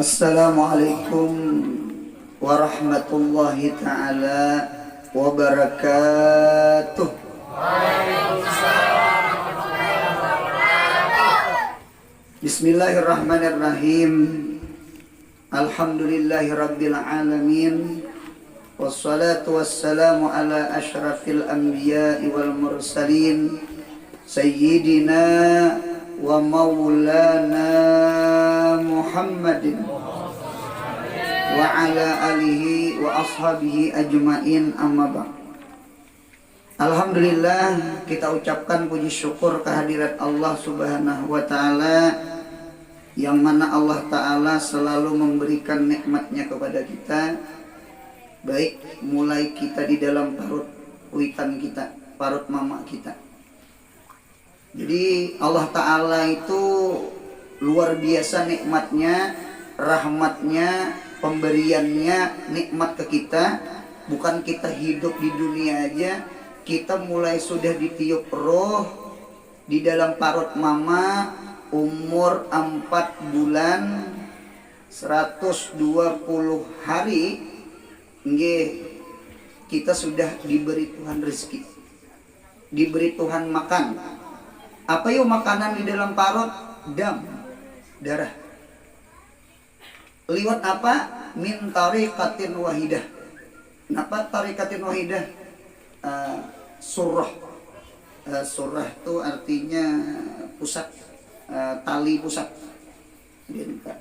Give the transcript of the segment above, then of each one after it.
Assalamualaikum warahmatullahi ta'ala wabarakatuh. Bismillahirrahmanirrahim. Alhamdulillahi rabbil alamin. Wassalatu wassalamu ala ashrafil anbiya'i wal mursalin Sayyidina wa maulana Muhammadin wa ala alihi wa ashabihi ajma'in, amma ba'd. Alhamdulillah, kita ucapkan puji syukur kehadirat Allah Subhanahu wa ta'ala, yang mana Allah ta'ala selalu memberikan nikmatnya kepada kita, baik mulai kita di dalam parut witan kita, parut mama kita. Jadi Allah ta'ala itu luar biasa nikmatnya, rahmatnya, pemberiannya, nikmat ke kita. Bukan kita hidup di dunia aja, kita mulai sudah ditiup roh di dalam parut mama umur 4 bulan 120 hari. Kita sudah diberi Tuhan rezeki, diberi Tuhan makan. Apa yuk makanan di dalam parut? Dam, darah. Liwat apa? Min tariqatin wahidah. Kenapa tariqatin wahidah? Surah. Surah itu artinya pusat, tali pusat.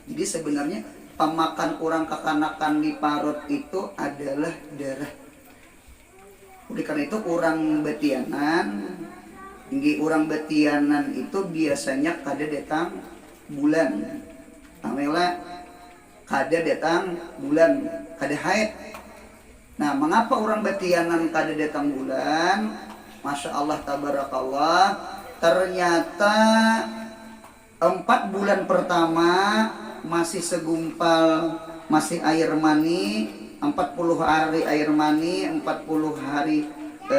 Jadi sebenarnya pemakan orang kekanakan di parut itu adalah darah. Oleh karena itu orang betianan, orang betianan itu biasanya kada datang bulan. Amela kada datang bulan, kada haid. Nah, mengapa orang betianan kada datang bulan? Masya Allah, tabarakallah. Ternyata 4 bulan pertama masih segumpal, masih air mani, 40 hari air mani, 40 hari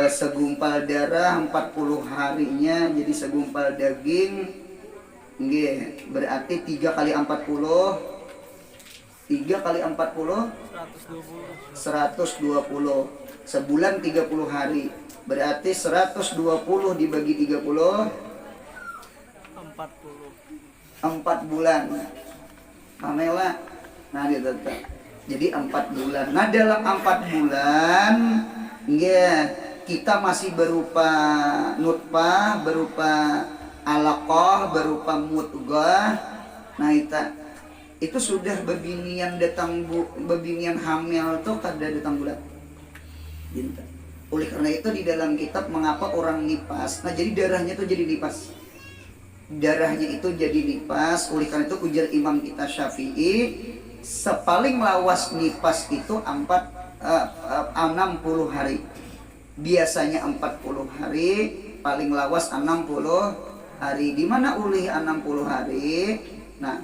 segumpal darah, 40 harinya jadi segumpal daging. Berarti 3 kali 40, 3 kali 40 120. Sebulan 30 hari. Berarti 120 dibagi 30 4 bulan. Pamela. Nah, jadi 4 bulan. Nah, dalam 4 bulan kita masih berupa nutfah, berupa alaqah, berupa mudghah. Nah, itu sudah bebinian datang bebinian hamil tuh kada datang bulan. Oleh karena itu di dalam kitab mengapa orang nipas. Nah, jadi darahnya itu jadi nipas. Darahnya itu jadi nipas. Oleh karena itu ujar Imam kita Syafi'i, sepaling lawas nipas itu 60 hari. Biasanya 40 hari, paling lawas 60 hari. Di mana ulih 60 hari? Nah,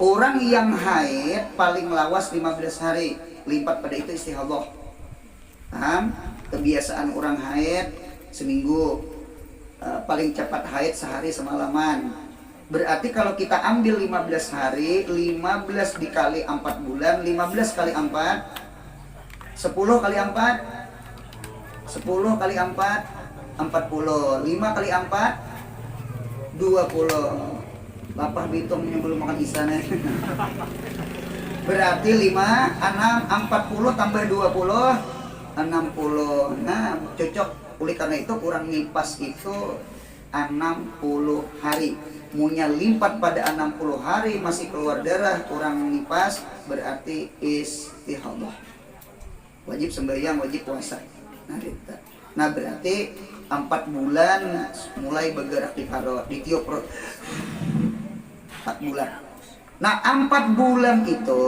orang yang haid paling lawas 15 hari. Lipat pada itu istihadah. Paham? Kebiasaan orang haid seminggu, paling cepat haid sehari semalaman. Berarti kalau kita ambil 15 hari, 15 dikali 4 bulan, 15 kali 4, 10 kali 4, 10 kali 4, 40. 5 kali 4, 20. Lapar bitungnya belum makan isane. Berarti 5, 6, 40 tambah 20, 60. Nah, cocok. Oleh karena itu kurang nipas itu 60 hari. Munya limpat pada 60 hari masih keluar darah, kurang nipas, berarti istihadah. Wajib sembahyang, wajib puasa. Nah, berarti 4 bulan mulai bergerak di parut, ditiup perut. 4 bulan. Nah, 4 bulan itu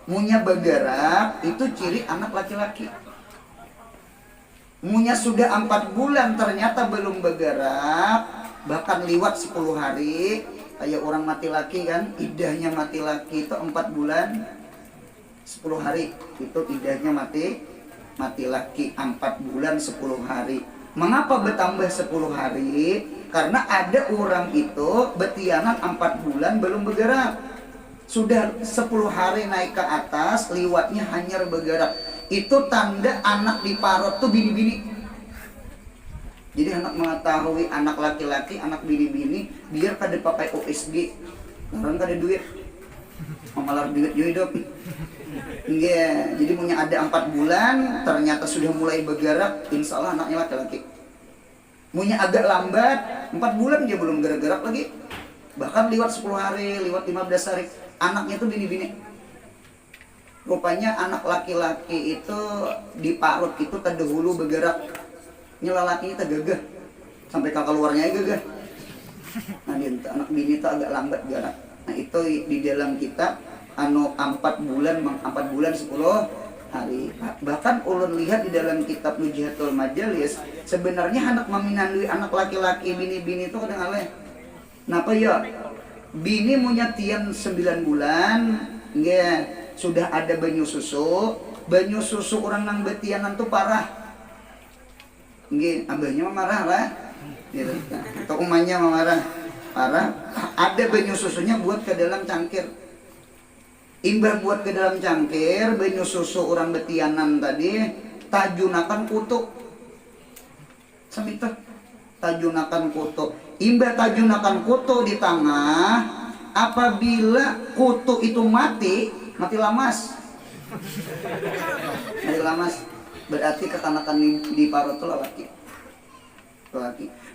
munya bergerak, itu ciri anak laki-laki. Munya sudah 4 bulan ternyata belum bergerak, bahkan liwat 10 hari, kayak orang mati laki kan, idahnya mati laki itu 4 bulan 10 hari, itu idahnya mati laki 4 bulan 10 hari. Mengapa bertambah 10 hari? Karena ada orang itu betianan 4 bulan belum bergerak. Sudah 10 hari naik ke atas, liwatnya hanyar bergerak. Itu tanda anak di parut tuh bini-bini. Jadi anak mengetahui anak laki-laki, anak bini-bini, biar kada pakai OSG. Orang kada duit. Mamalar duit yo hidup. Iya, jadi punya ada 4 bulan, ternyata sudah mulai bergerak, insya Allah anaknya laki-laki. Punya agak lambat, 4 bulan dia belum gerak-gerak lagi. Bahkan lewat 10 hari, lewat 15 hari, anaknya tuh bini-bini. Rupanya anak laki-laki itu di parut itu terdahulu bergerak. Nyelalakinya tergagah, sampai kakak luarnya gagah. Nah, dia anak bini itu agak lambat gerak. Nah, itu di dalam kitab 4 bulan 10 hari. Bahkan ulun lihat di dalam kitab Nujihatul Majalis, sebenarnya anak meminandui anak laki-laki bini-bini itu kadang aleh. Napa ya? Bini punya tian 9 bulan, nggih, sudah ada banyu susu. Banyu susu orang nang betianan tuh parah. Nggih, abahnya marah lah. Gitu. Atau umanya marah. Parah. Ada banyu susunya buat ke dalam cangkir. Imbah buat ke dalam cangkir, banyu susu orang betianan tadi, tajunakan kutu. Sampai itu, tajunakan kutu. Imbah tajunakan kutu di tengah, apabila kutu itu mati lamas. Mati lamas. Berarti kekanakan di parut itu laki.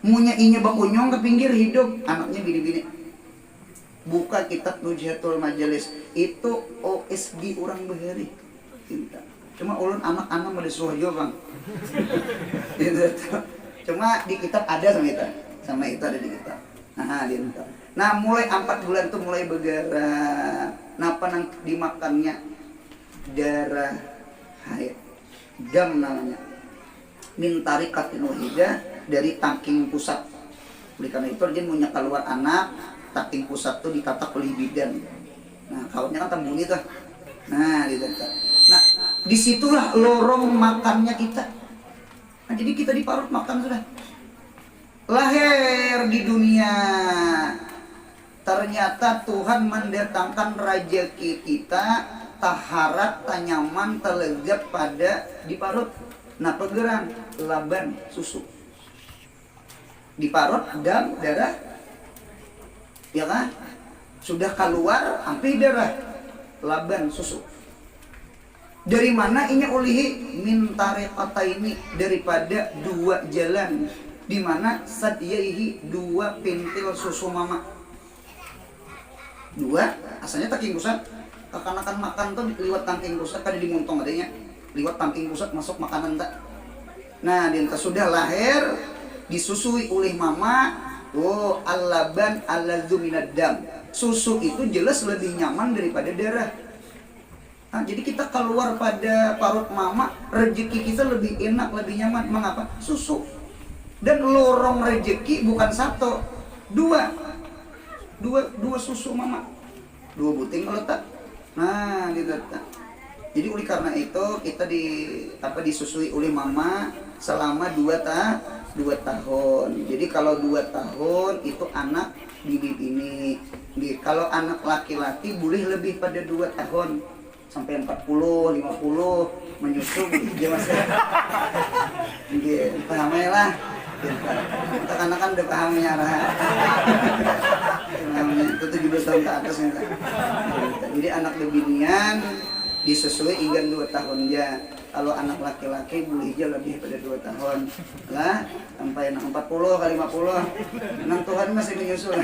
Munya inya bakunyong ke pinggir hidup, anaknya bini-bini. Buka kitab Nujihatul Majalis, itu OSG orang beheri. Cuma ulun anak-anak mau disuruh juga bang. Cuma di kitab ada sama itu ada di kitab. Nah mulai 4 bulan tuh mulai bergerak. Napa nang dimakannya darah haid, dam namanya. Min tarikatin wahidah, dari tangking pusat. Oleh karena itu dia punya keluar anak. Tangking pusat tuh ditatak oleh bidan. Nah, kawannya kan tambuni tuh. Nah, ditatak. Nah, disitulah lorong makannya kita. Nah, jadi kita di parut makan sudah. Lahir di dunia. Ternyata Tuhan mendatangkan rezeki kita, taharat, tanyaman, telegap pada di parut. Nah, pegeran, laban, susu. Di parut, dam, darah. Ya kan? Sudah keluar sampai darah, laban, susu. Dari mana ini ulihi? Min tariqataini, daripada 2 jalan, di mana sadiyaihi 2 pintil susu mama. 2, asalnya tangking pusat. Kekanakan makan tuh liwat tangking pusat, kada dimuntong adanya. Liwat tangking pusat masuk makanan tak. Nah, dia sudah lahir disusui oleh mama. Oh, al-laban al-ladzu minad dam. Susu itu jelas lebih nyaman daripada darah. Nah, jadi kita keluar pada parut mama, rezeki kita lebih enak, lebih nyaman. Mengapa? Susu. Dan lorong rezeki bukan 1, 2 susu mama. 2 buting meletak. Nah, diletak. Jadi oleh karena itu kita disusui oleh mama selama 2 tahun. Jadi kalau 2 tahun itu anak bini-bini. Kalau anak laki-laki boleh lebih pada 2 tahun. Sampai 40, 50 menyusu gitu mas. Nggih, paham lah. Karena kan udah paham nyarah. Itu 17 tahun ke atas ya. Jadi anak bebinian disusui hingga 2 tahun ya. Kalau anak laki-laki boleh aja lebih pada 2 tahun lah, sampai 40 kali 50 menang Tuhan masih menyusul.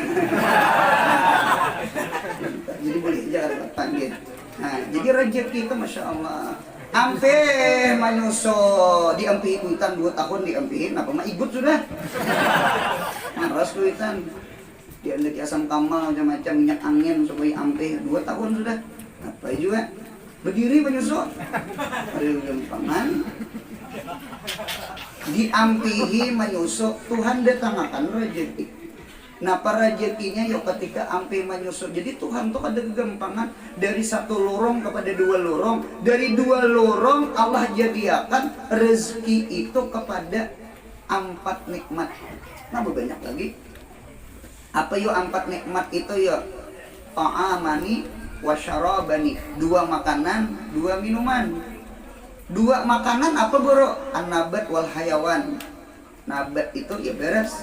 Jadi boleh aja panggil. Nah, jadi rezeki kita masya Allah. Ampe menyusul diampihin duitan 2 tahun diampihin, apa mah ikut sudah. Maras duitan. Dia ada di asam kamal macam-macam minyak angin supaya ampe 2 tahun sudah. Apa juga? Berdiri menyusul, ada gempangan, diampihi menyusul, Tuhan datangkan rezeki. Nah, para rezekinya yuk ketika ampi menyusul. Jadi Tuhan tuh ada kegempangan dari 1 lorong kepada 2 lorong, dari 2 lorong Allah jadikan rezeki itu kepada 4 nikmat. Nah, banyak lagi. Apa yuk 4 nikmat itu yuk? Ta'amani wasyarabani, 2 makanan 2 minuman. 2 makanan apa bro? An-nabat wal hayawan. Nabat itu ya beres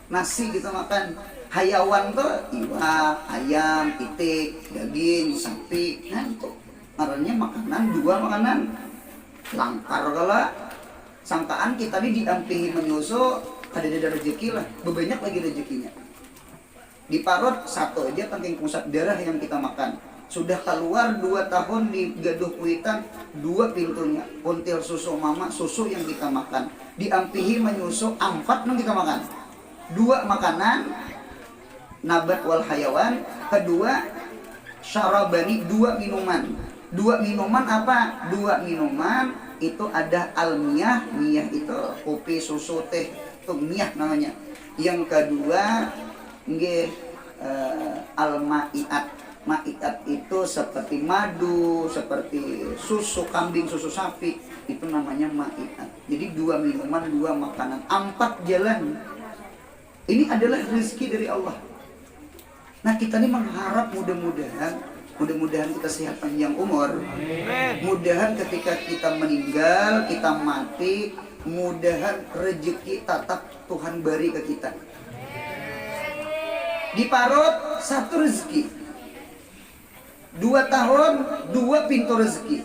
nasi kita makan. Hayawan tuh iwak, ayam, itik, daging, sapi. Nah itu artinya makanan 2 makanan. Langkar kala sangkaan kita ini diampihi menyusu ada rezeki lah, bebanyak lagi rezekinya. Di parut 1 aja tangking pusat darah yang kita makan. Sudah keluar 2 tahun di gaduh kuitan, 2 pintunya. Puntil susu mama, susu yang kita makan. Diampihi menyusu 4 yang kita makan. 2 makanan, nabat wal hayawan. Kedua, syarabani, 2 minuman. 2 minuman apa? 2 minuman itu ada almiyah. Miyah itu kopi, susu, teh, itu miyah namanya. Yang kedua, al-ma'iat. Ma'iat itu seperti madu, seperti susu kambing, susu sapi, itu namanya ma'iat. Jadi 2 minuman, 2 makanan, 4 jalan. Ini adalah rezeki dari Allah. Nah kita ini mengharap mudah-mudahan kita sehat panjang umur. Mudahan ketika kita meninggal, kita mati, mudahan rezeki tatap Tuhan beri ke kita. Di parut 1 rezeki, 2 tahun 2 pintu rezeki.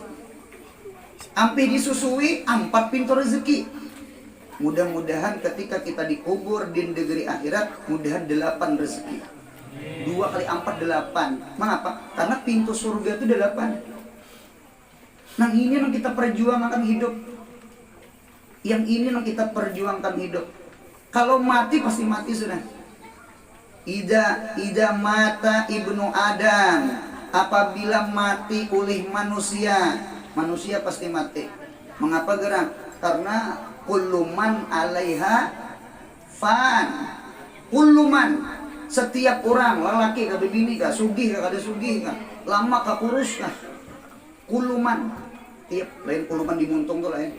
Ampe disusui 4 pintu rezeki. Mudah-mudahan ketika kita dikubur di negeri akhirat, mudahan 8 rezeki. 2 kali 4 8. Mengapa? Karena pintu surga itu 8. Nah ini yang kita perjuangkan hidup. Yang ini yang kita perjuangkan hidup. Kalau mati pasti mati sudah. Ida mata ibnu Adam, apabila mati oleh manusia, manusia pasti mati. Mengapa gerak? Karena kulluman alaiha fan. Kulluman, setiap orang, lelaki kah bini kah, sugih kah kada sugih kah, lama kah kurus kah, kulluman, tiap lain kulluman dimuntung tuh lain.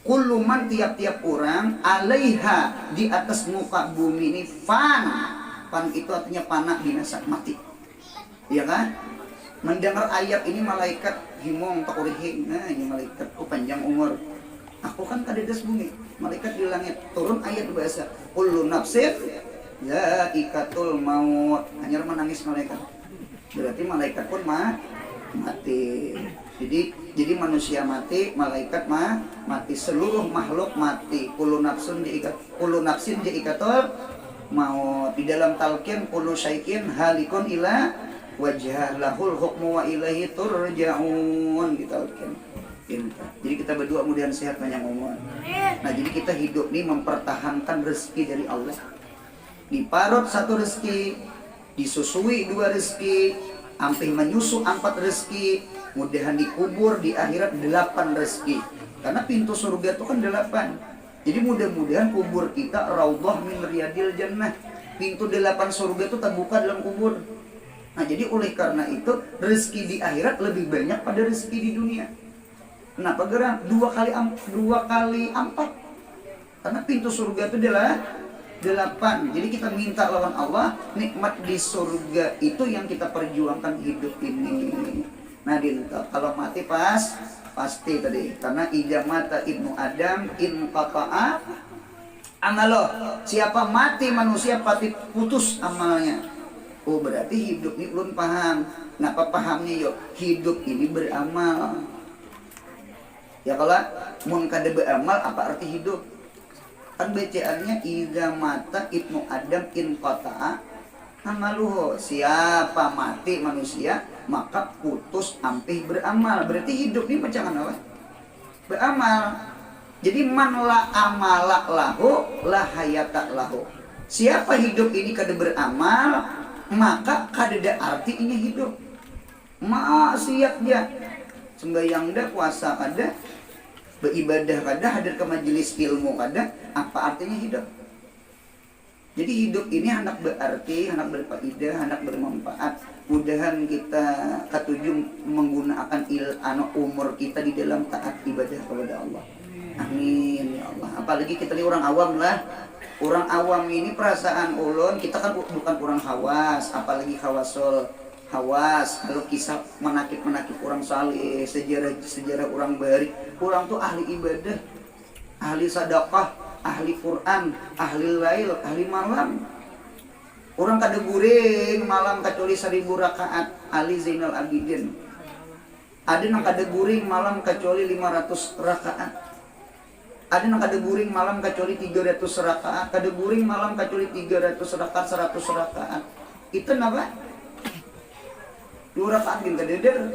Kulluman tiap-tiap orang alaiha, di atas muka bumi ini fan. Fan itu artinya panah, binasa, mati. Iya kan? Mendengar ayat ini malaikat himong tak urihing. Nah ini malaikat panjang umur. Aku kan kadedes bumi. Malaikat di langit turun ayat bahasa kullu nafsin zaikatul maut. Hanya menangis malaikat. Berarti malaikat pun mati. Jadi manusia mati, malaikat mati, seluruh makhluk mati. Kullu nafsin zaikatul maut. Di dalam talqin kullu syai'in halikun ila wajah lahul hukmu wa ilaihi turja'un gitu kan. Jadi kita berdua mudahan sehat panjang umur. Nah jadi kita hidup nih mempertahankan rezeki dari Allah. Diparut 1 rezeki, disusui 2 rezeki, ampe menyusu 4 rezeki, mudahan dikubur di akhirat 8 rezeki. Karena pintu surga itu kan 8. Jadi mudah-mudahan kubur kita raudhah min riyadil jannah. Pintu 8 surga itu terbuka dalam kubur. Nah jadi oleh karena itu rezeki di akhirat lebih banyak pada rezeki di dunia. Kenapa gerak? 2 kali 4. Karena pintu surga itu adalah 8. Jadi kita minta lawan Allah, nikmat di surga itu yang kita perjuangkan hidup ini. Nah kalau mati pasti tadi, karena ida mata ibnu Adam in qata'a amaloh. Siapa mati manusia pasti putus amalnya. Oh berarti hidup ini belum paham. Kenapa pahamnya yuk? Hidup ini beramal. Ya kalau mau kada beramal apa arti hidup? Kan bacaannya ida mata ibnu Adam in qata'a amaluhu. Siapa mati manusia maka putus ampih beramal. Berarti hidup ini macam apa? Beramal. Jadi man la amala lahu la hayata lahu. Siapa hidup ini kada beramal, maka kada ada artinya hidup. Maksiat dia, sembahyang dah, puasa kada, beribadah kada, hadir ke majelis ilmu kada, apa artinya hidup? Jadi hidup ini hendak berarti, hendak berfaedah, hendak bermanfaat. Mudahan kita ketujuh menggunakan umur kita di dalam taat ibadah kepada Allah. Amin ya Allah. Apalagi kita ini orang awam lah. Orang awam ini perasaan ulun, kita kan bukan orang khawas, apalagi khawasul. Hawas kalau kisah menakib orang saleh, sejarah orang bari, orang tuh ahli ibadah, ahli sedekah, ahli Quran, ahli lail, ahli malam. Orang kada guring malam kecuali 1000 rakaat, ahli Zainal Abidin. Ada yang kada guring malam kecuali 500 rakaat. Ada yang kada guring malam kecuali 300 rakaat, kada guring malam kecuali 300 rakaat, 100 rakaat. Itu apa? 2 rakaat gin kadeder.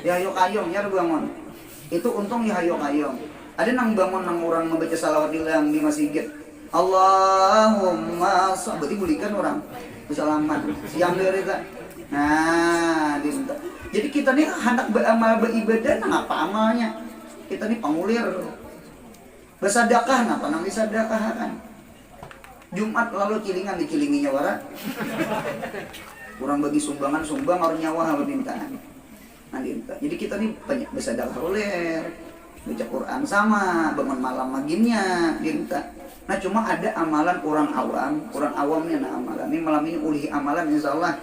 Ya hayo kayong nya bangun. Itu untung ya hayo kayong. Ada nang bangun nang orang membaca salawat di masjid. Allahumma berarti bulikan orang bersalaman siang dari kan. Nah, dinta. Jadi kita nih hendak beramal beribadah nang apa amalnya? Kita nih pangulir. Bersedekah napa nang disedekah kan? Jumat lalu cilingan dicilinginya wara. Kurang bagi sumbangan sumbang orang nyawa hawa mintaan. Nah, dinta. Jadi kita nih banyak bersedekah ulir. Baca Quran sama, bangun malam maginnya, dinta. Nah cuma ada amalan orang awamnya nah amalan ini malam ini ulihi amalan insyaallah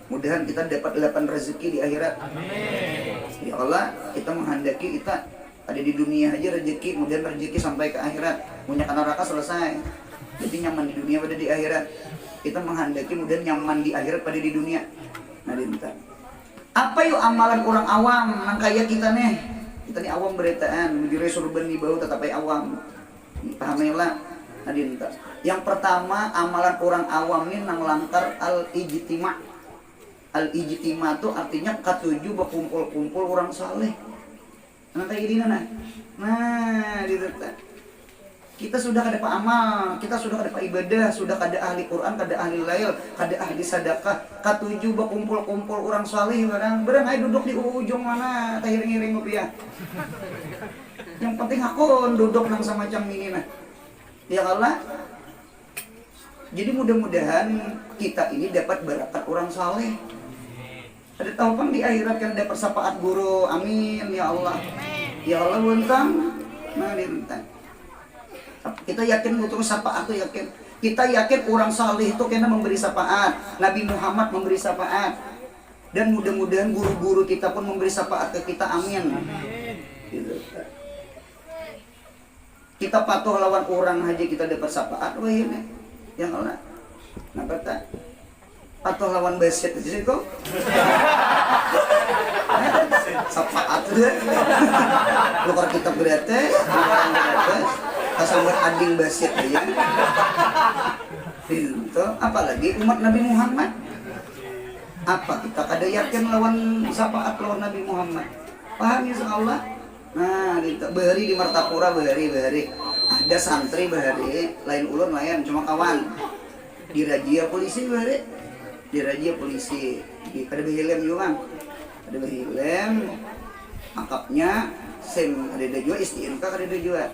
mudahan kita dapat 8 rezeki di akhirat. Amin. Ya Allah kita menghendaki kita ada di dunia aja rezeki, kemudian rezeki sampai ke akhirat, punya neraka selesai. Jadi nyaman di dunia pada di akhirat. Kita menghendaki kemudian nyaman di akhirat pada di dunia. Nah dinta. Apa yuk amalan orang awam nang kaya kita nih? Kita nih awam beretaan, di surban di bau tetapi awam. Pahamilah. Adinta. Yang pertama amalan orang awam ini nang langkar al-ijtima. Al-ijtima itu artinya katuju berkumpul-kumpul orang saleh. Nah kayak gini nah dinta. Kita sudah kada amal, kita sudah kada ibadah, sudah kada ahli Quran, kada ahli lail, kada ahli sedekah, katuju berkumpul-kumpul orang saleh barang ayo duduk di ujung mana, tah iring-iring rupiah. Yang penting aku duduk nang semacam ini nah. Ya Allah. Jadi mudah-mudahan kita ini dapat barakat orang saleh. Ada tahu kan di akhirat kan dapat syafaat guru. Amin ya Allah. Ya Allah buntang. Nah dinten. Kita yakin butuh syafaat itu yakin. Kita yakin orang saleh itu kena memberi syafaat. Nabi Muhammad memberi syafaat. Dan mudah-mudahan guru-guru kita pun memberi syafaat ke kita. Amin. Gitu. Kita patuh lawan orang aja kita dapat syafaat wah ini yang Allah kenapa tak patuh lawan basit aja sih kok syafaat deh lu kalau kita berarti kasih ading basit aja itu apalagi umat Nabi Muhammad apa kita kada yakin lawan syafaat lawan Nabi Muhammad paham insyaallah. Nah, bahari di Martapura bahari. Ada santri bahari, lain ulun lain cuma kawan. Dirajia polisi bahari. Dirajia polisi. Ada behilem juga. Ada behilem. Angkapnya sem ada juga istiinka ada juga.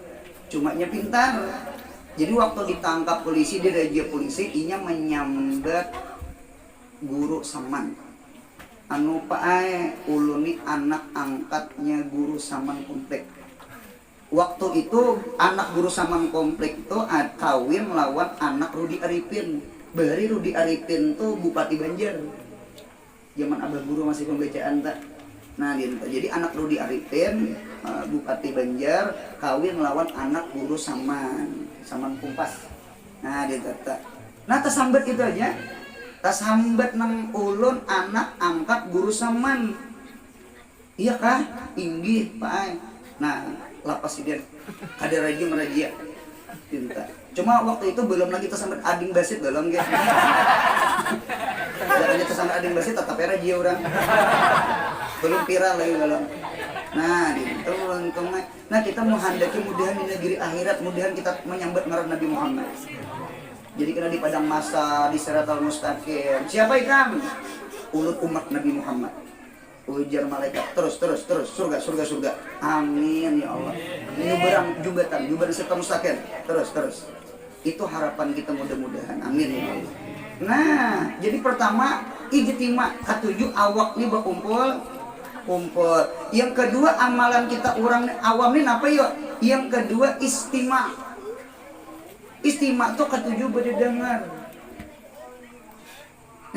Cumanya pintar. Jadi waktu ditangkap polisi dirajia polisi inya menyambat guru saman. Anu pae uluni anak angkatnya guru saman komplek. Waktu itu anak guru saman komplek itu kawin lawan anak Rudi Arifin. Bari Rudi Arifin tuh Bupati Banjar. Zaman abah guru masih pembacaan tak. Nah gitu. Jadi anak Rudi Arifin Bupati Banjar kawin lawan anak guru saman Kumpas. Nah gitu. Nah tersambat itu aja. Tas hambat nang ulun anak angkat guru saman. Iya kah? Inggih Pak. Nah, lapas dia. Kada raja merajia. Pinta. Cuma waktu itu belum lagi tersambat ading basit belum gitu. Jangan tersambat ading basit tetap raja orang. Belum viral lagi belum. Nah, itu untungnya. Nah, kita menghendaki mudahan di negeri akhirat, mudahan kita menyambut ngaran Nabi Muhammad. Jadi kena di padang masa di Siratal Mustaqim. Siapa ikan? Ulut umat Nabi Muhammad. Ujar malaikat terus surga. Amin ya Allah. Nyuberang jubatan Siratal Mustaqim. Terus. Itu harapan kita mudah-mudahan. Amin ya Allah. Nah, jadi pertama ijtima katujuh awak nih berkumpul. Yang kedua amalan kita orang awam ini apa yuk? Yang kedua istima. Istima itu ketujuh berdengar.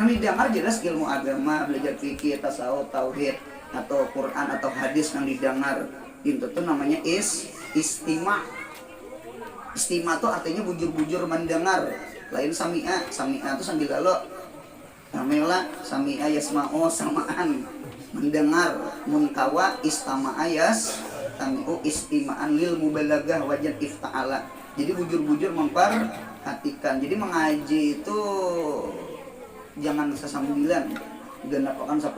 Yang didengar jelas ilmu agama, belajar fikih, tasawuf, tauhid, atau Quran atau hadis yang didengar. Itu tuh namanya istima. Istima tuh artinya bujur-bujur mendengar. Lain sami'a, sami'a tuh sambil lalu. Namela sami'a yasma'u samaan, mendengar. Munkawa istama'a yastami'u istima'an lil mubalagah wajan ifta'ala. Jadi bujur-bujur memperhatikan. Jadi mengaji itu jangan sesambilan, genap akan 10.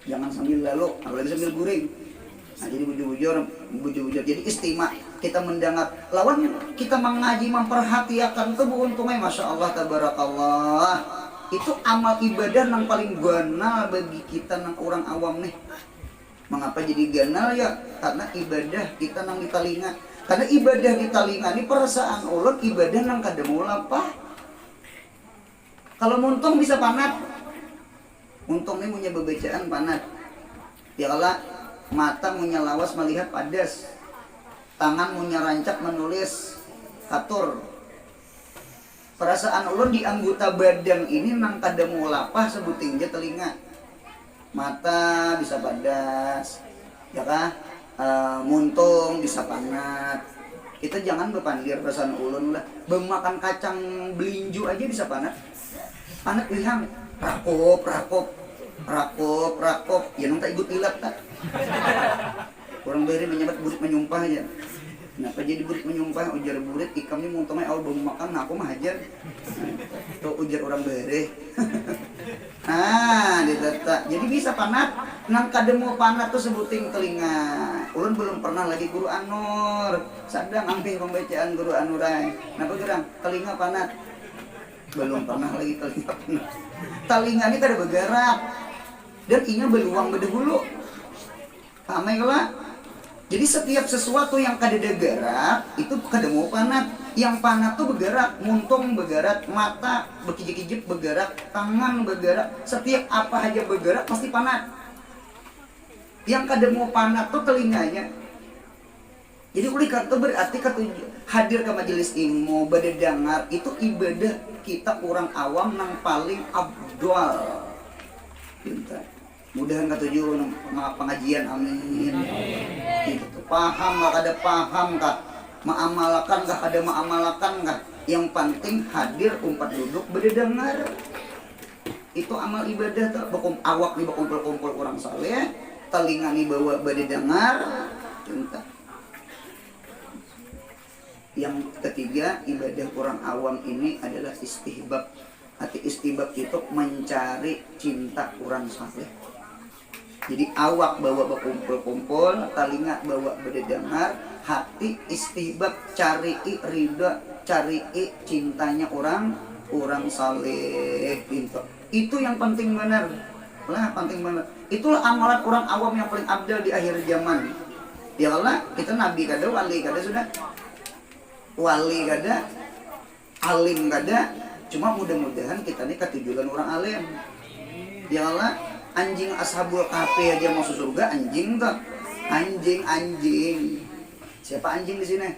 Jangan sambil lalu, apalagi sambil guring. Nah, jadi bujur-bujur. Jadi istima, kita mendengar. Lawan kita mengaji memperhatikan itu untungnya Masya Allah tabarakallah. Itu amal ibadah yang paling ganal bagi kita nang orang awam nih. Mengapa jadi ganal ya? Karena ibadah kita nang di telinga. Karena ibadah di telinga ini perasaan ulun ibadah nang kademu lapah. Kalau muntung bisa panat. Muntung ini punya bebecaan panat. Ya Allah, mata punya lawas melihat padas. Tangan punya rancak menulis katur. Perasaan ulun di anggota badan ini nang kademu lapah sebuting aja telinga. Mata bisa padas. Ya kah? Muntung bisa panat. Kita jangan berpandir perasaan ulun lah. Bemakan kacang belinju aja bisa panat. Panat lihang, rakop. Ya nang tak ikut ilat tak. Orang beri menyebut burit menyumpah aja. Kenapa jadi burit menyumpah? Ujar burit ikamnya muntungnya awal belum makan, nah aku mah hajar. Tuh ujar orang beri. Nah, ditata. Jadi bisa panat. Nang kademu panat tuh sebuting telinga. Ulun belum pernah lagi guru Anur. Sadang ambil pembacaan guru Anurai. Kenapa gerang? Telinga panat. Belum pernah lagi telinga panat. Telinga ini kada bergerak. Dan inya beluang bedehulu. Paham ya? Jadi setiap sesuatu yang kada gerak itu kada mau panat. Yang panat tuh bergerak, muntung bergerak, mata berkijik-kijik bergerak, tangan bergerak. Setiap apa aja bergerak pasti panat. Yang kada mau panat tuh telinganya. Jadi oleh karena itu berarti hadir ke majelis ilmu, berdengar itu ibadah kita orang awam yang paling abdul. Pintar. Mudahan ketujuh pengajian, amin. Gitu. Paham gak ada paham kah? Maamalkan gak ada maamalkan kah? Yang penting hadir umpat duduk berdengar. Itu amal ibadah tuh. Awak nih berkumpul-kumpul orang saleh, telinga nih bawa berdengar. Pintar. Yang ketiga, ibadah orang awam ini adalah istihbab. Arti istihbab itu mencari cinta orang saleh. Jadi awak bawa berkumpul-kumpul, telinga bawa berdengar, hati istihbab cari ridha, cari cintanya orang saleh. Itu yang penting benar. Lah penting benar. Itulah amalan orang awam yang paling abdal di akhir zaman. Ya Allah, kita nabi kada, wali kada sudah. Wali kada, alim kada, cuma mudah-mudahan kita ini ketujuan orang alim. Ya Allah, anjing ashabul kahfi aja masuk surga, anjing tuh. Anjing. Siapa anjing di sini?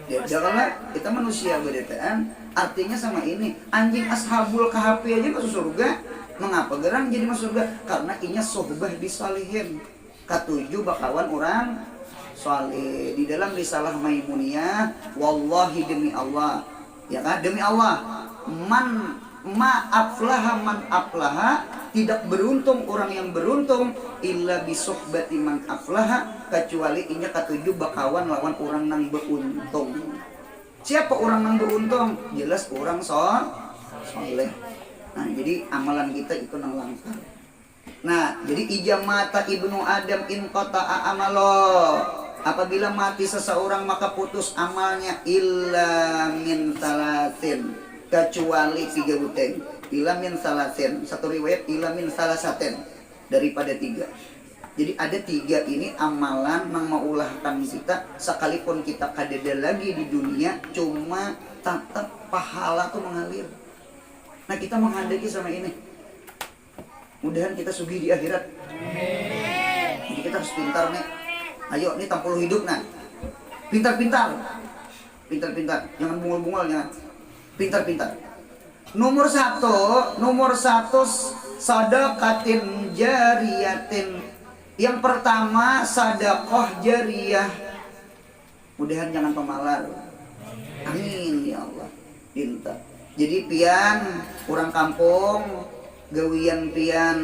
Ya kalau kita manusia berdetaan, artinya sama ini. Anjing ashabul kahfi aja masuk surga. Mengapa gerang jadi masuk surga? Karena inya sohbah disalihin. Ketujuh bakawan orang saleh. Di dalam risalah Maimuniyah, wallahi demi Allah, ya kan, demi Allah, man aflaha, tidak beruntung orang yang beruntung illa bisuhbati man aflaha, kecuali inya ketujuh bakawan lawan orang nang beruntung. Siapa orang nang beruntung? Jelas orang soleh. Nah, jadi amalan kita itu nang langkah. Nah, jadi ijamata ibnu Adam in qata'a amalo. Apabila mati seseorang maka putus amalnya illa min salatin, kecuali 3 buteng. Illa min salatin, satu riwayat illa min salasaten, daripada 3. Jadi ada 3 ini amalan yang maulahkan kita sekalipun kita kadada lagi di dunia, cuma tetap pahala tuh mengalir. Nah, kita menghadapi sama ini. Mudahan kita sugih di akhirat. Jadi kita harus pintar nih. Ayo, ini tampul hidup nah. Pintar-pintar. Jangan bungul-bungul, jangan. Pintar-pintar. Nomor satu sadaqatin jariyatin. Yang pertama sedekah jariyah. Mudahan jangan pemalar. Amin ya Allah. Pinta. Jadi pian orang kampung gawian pian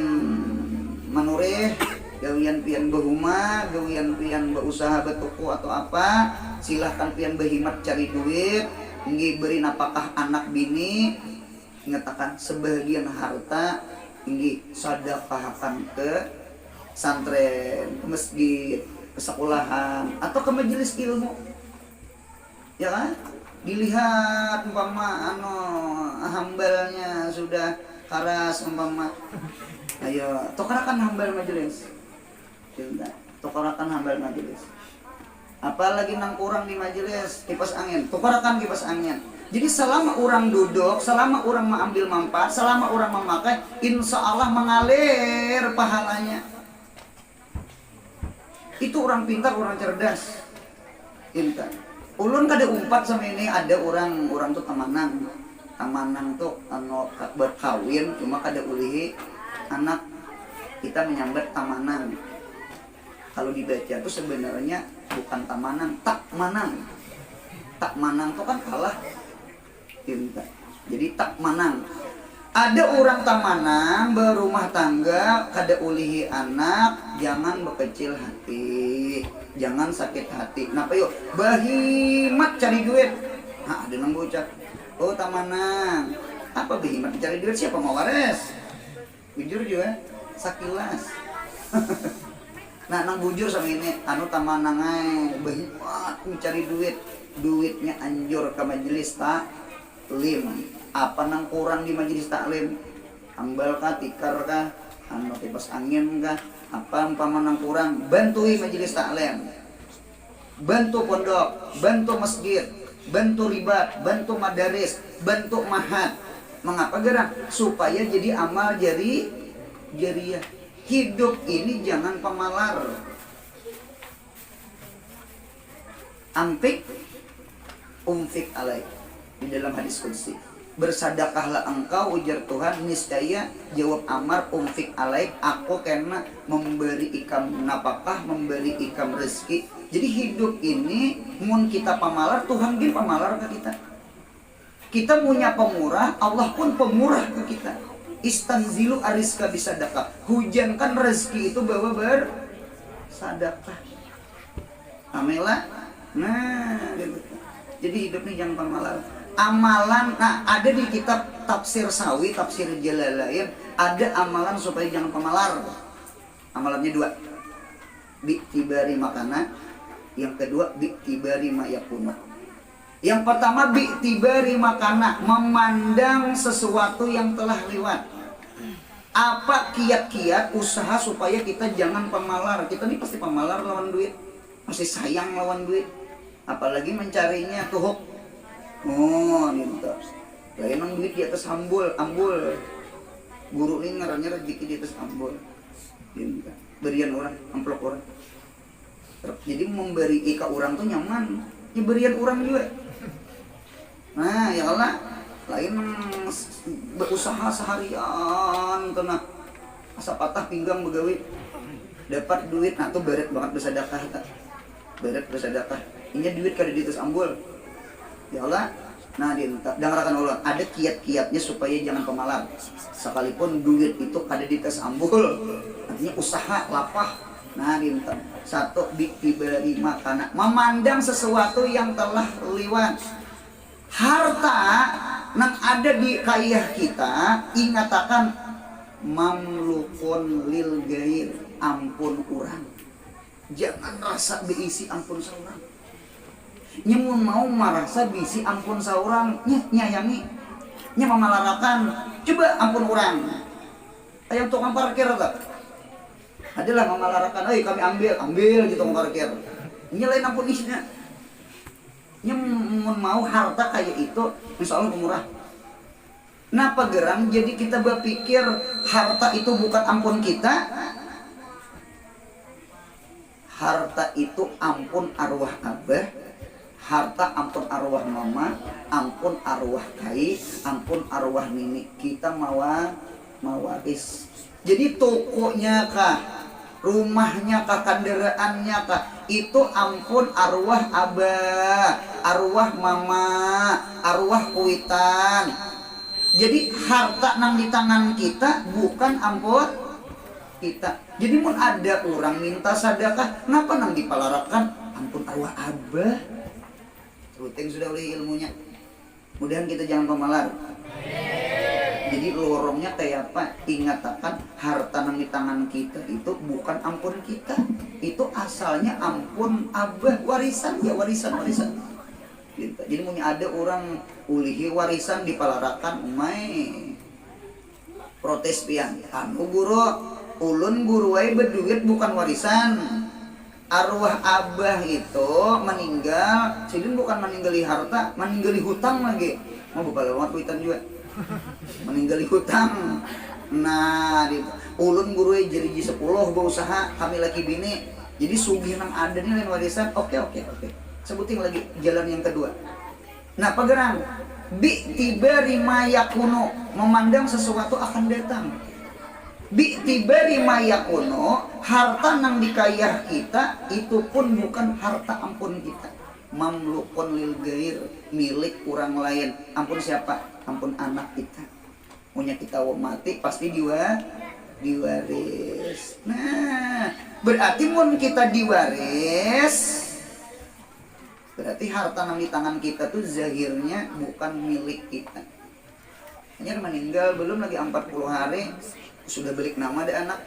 manureh, gawian pian behuma, gawian pian berusaha betuku atau apa, silahkan pian behimat cari duit, ingin beri napakah anak bini, mengatakan sebagian harta ingin sedekahkan ke santren, ke masjid, ke sekolahan atau ke majelis ilmu. Ya kan? Dilihat umpama hambalnya sudah karas umpama. Ayo, tokarakan hambal majelis. Tokarakan hambal majelis. Apalagi nang kurang di majelis, kipas angin. Tokarakan kipas angin. Jadi selama orang duduk, selama orang mengambil manfaat, selama orang memakai, insya Allah mengalir pahalanya. Itu orang pintar, orang cerdas. Pintar. Ulun kada umpat sama ini ada orang tuh tamanan tuh berkawin cuma kada ulihi anak kita menyambat tamanan. Kalau dibaca tuh sebenarnya bukan tamanan, tak manang tuh kan kalah. Jadi tak manang. Ada orang tamanang berumah tangga kada ulihi anak, jangan berkecil hati, jangan sakit hati. Kenapa yuk? Bahimat cari duit. Nah, ada nang bocah. Oh tamanang. Apa bahimat cari duit? Siapa mau wares? Bujur juga, sakilas. Nah, nang bujur sama ini, tamanang ay, bahimat mencari duit, duitnya anjur ke majelis taklim. Apa nang kurang di majelis taklim? Ambal kah, tikar kah, kipas angin kah? Apa umpama nang kurang? Bantui majelis taklim, bantu pondok, bantu masjid, bantu ribat, bantu madaris, bantu mahat. Mengapa gerak? Supaya jadi amal jariyah. Hidup ini jangan pemalar. Ampik, umfik alaik. Di dalam hadis qudsi. Bersadakahlah engkau, ujar Tuhan, niscaya jawab Amar, umfik alaik, aku karena memberi ikam napakah, memberi ikam rezeki. Jadi hidup ini mun kita pemalar, Tuhan dia pemalar ke kita. Kita punya pemurah, Allah pun pemurah ke kita. Istanzilu ariska bisadaqah. Hujankan rezeki itu bawa bersadaqah. Amela. Nah, jadi hidup ini jangan pemalar. Amalan, nah ada di kitab tafsir Sawi, tafsir Jalalain, ada amalan supaya jangan pemalar. Amalannya dua, bi'tibari makana, yang kedua bi'tibari mayakuna. Yang pertama bi'tibari makana, memandang sesuatu yang telah lewat. Apa kiat-kiat usaha supaya kita jangan pemalar. Kita ini pasti pemalar lawan duit, pasti sayang lawan duit, apalagi mencarinya tuhuk. Oh, gitu. Lain nang duit di atas ambul. Guru ini ngarannya rezeki di atas ambul. Gitu. Berian orang, amplop orang. Jadi memberi ke orang tuh nyaman. Ya berian orang juga. Nah, ya Allah, lain berusaha seharian kena asa patah pinggang begawi. Dapat duit, nah tuh beret banget bersedekah tak. Beret bersedekah. Ini duit kada di atas ambul. Ya Allah, nah dengarkan Allah, ada kiat-kiatnya supaya jangan pemalar. Sekalipun duit itu kada di tas ambul, artinya usaha lapah. Nah dinta satu bi'tibari makana, memandang sesuatu yang telah lewat. Harta yang ada di kayah kita, ingatakan mamlukun lil gair, ampun urang. Jangan rasa beisi ampun seorang. Nyamun mau merasa bisi ampun saurang, nyayangi, memalarakan, coba ampun orang. Ayam tukang parkir tak? Adalah memalarakan, kami ambil gitu tukang parkir. Nyelain ampun isinya. Nyamun mau harta kayak itu, insya Allah pemurah. Napa gerang? Jadi kita berpikir harta itu bukan ampun kita. Harta itu ampun arwah abah. harta ampun arwah mama, ampun arwah kai, ampun arwah nini, kita mawaris. Jadi tokonya kah, rumahnya kah, kendaraannya kah, itu ampun arwah abah, arwah mama, arwah kuitan. Jadi harta nang di tangan kita bukan ampun kita. Jadi mun ada orang minta sedekah, kenapa nang dipalarakan ampun arwah abah? Rutin sudah oleh ilmunya. Mudahan kita jangan pemalar. Jadi lorongnya kayak apa? Ingatkan harta nang di tangan kita itu bukan ampun kita. Itu asalnya ampun abah, warisan ya, warisan. Gitu. Jadi punya ada orang ulihi warisan dipalarakan umai protes pian. Anu guru, ulun guru wae berduit bukan warisan. Arwah abah itu meninggal, sidin bukan meninggali harta, meninggali hutang lagi. Mau bapak lewat kuitan juga. Meninggali hutang. Nah, gitu. Ulun guru jadi 10 berusaha kami laki bini. Jadi sugih nang ada nih lain warisan. Oke. Sebutin lagi jalan yang kedua. Nah, pagerang bi tibari mayakuno, memandang sesuatu akan datang. Bi tibari mayakuno, harta nang dikayah kita itu pun bukan harta ampun kita. Mamlukun lil gair, milik orang lain. Ampun siapa? Ampun anak kita. Punya kita mati pasti diwaris. Nah, berarti mun kita diwaris, berarti harta nang di tangan kita tuh zahirnya bukan milik kita. Hanya meninggal belum lagi 40 hari sudah balik nama ada anak.